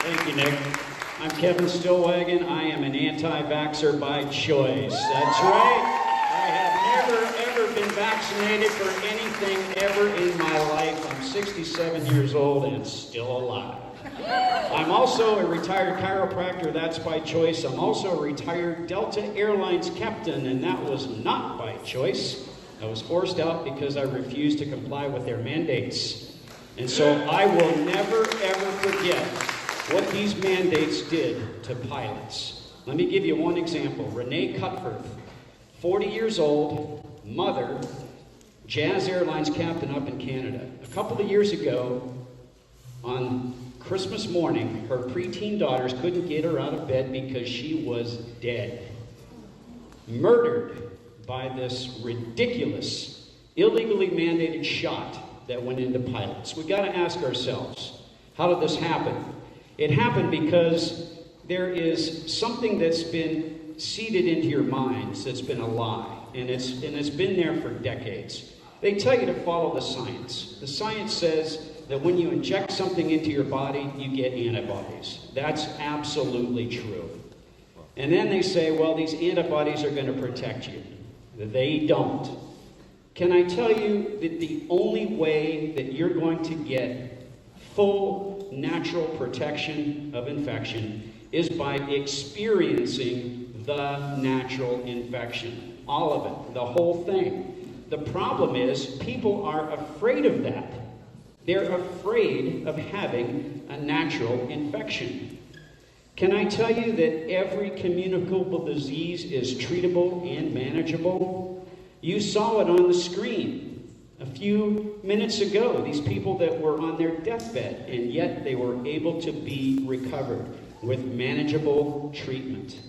Thank you, Nick. I'm Kevin Stillwagon. I am an anti-vaxxer by choice. That's right. I have never, ever been vaccinated for anything ever in my life. I'm 67 years old and still alive. I'm also a retired chiropractor. That's by choice. I'm also a retired Delta Airlines captain, and that was not by choice. I was forced out because I refused to comply with their mandates. And so I will never, ever forget what these mandates did to pilots. Let me give you one example. Renee Cutford, 40 years old, mother, Jazz Airlines captain up in Canada. A couple of years ago, on Christmas morning, her preteen daughters couldn't get her out of bed because she was dead. Murdered by this ridiculous, illegally mandated shot that went into pilots. We got to ask ourselves, how did this happen? It happened because there is something that's been seeded into your minds that's been a lie, and it's been there for decades. They tell you to follow the science. The science says that when you inject something into your body, you get antibodies. That's absolutely true. And then they say, well, these antibodies are going to protect you. They don't. Can I tell you that the only way that you're going to get full natural protection of infection is by experiencing the natural infection? All of it, the whole thing. The problem is people are afraid of that. They're afraid of having a natural infection. Can I tell you that every communicable disease is treatable and manageable? You saw it on the screen a few minutes ago. These people that were on their deathbed, and yet they were able to be recovered with manageable treatment.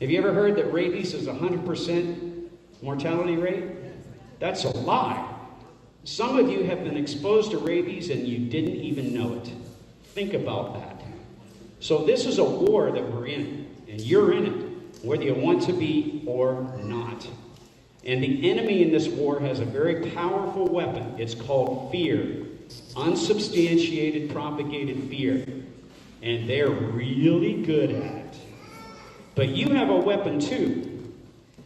Have you ever heard that rabies is 100% mortality rate? That's a lie. Some of you have been exposed to rabies and you didn't even know it. Think about that. So this is a war that we're in, and you're in it, whether you want to be or not. And the enemy in this war has a very powerful weapon. It's called fear. Unsubstantiated, propagated fear. And they're really good at it. But you have a weapon too.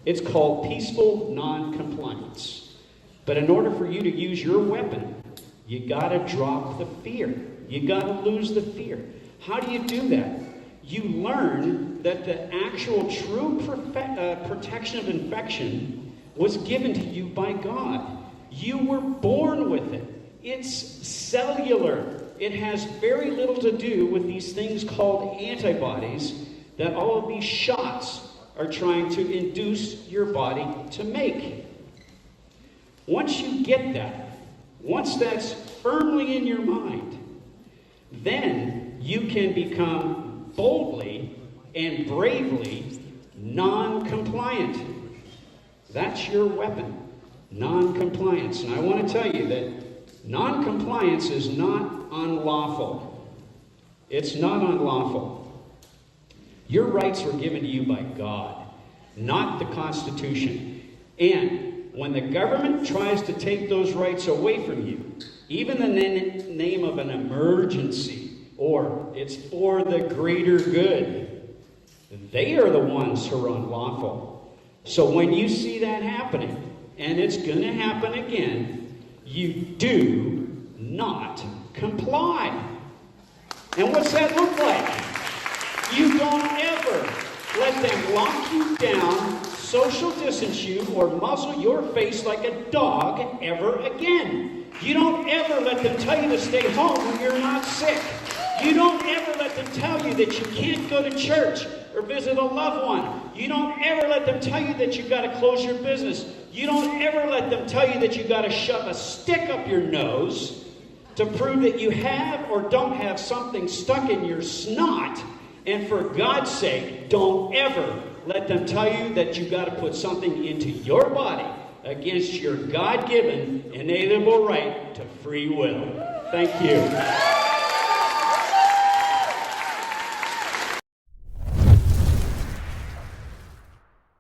It's called peaceful non-compliance. But in order for you to use your weapon, you got to drop the fear. You got to lose the fear. How do you do that? You learn that the actual true protection of infection was given to you by God. You were born with it. It's cellular. It has very little to do with these things called antibodies that all of these shots are trying to induce your body to make. Once you get that, once that's firmly in your mind, then you can become boldly and bravely non-compliant. That's your weapon, non-compliance. And I want to tell you that non-compliance is not unlawful. It's not unlawful. Your rights were given to you by God, not the Constitution. And when the government tries to take those rights away from you, even in the name of an emergency, or it's for the greater good, they are the ones who are unlawful. So when you see that happening, and it's going to happen again, you do not comply. And what's that look like? You don't ever let them lock you down, social distance you, or muzzle your face like a dog ever again. You don't ever let them tell you to stay home when you're not sick. You don't ever let them tell you that you can't go to church or visit a loved one. You don't ever let them tell you that you've got to close your business. You don't ever let them tell you that you've got to shove a stick up your nose to prove that you have or don't have something stuck in your snot. And for God's sake, don't ever let them tell you that you've got to put something into your body against your God-given, inalienable right to free will. Thank you.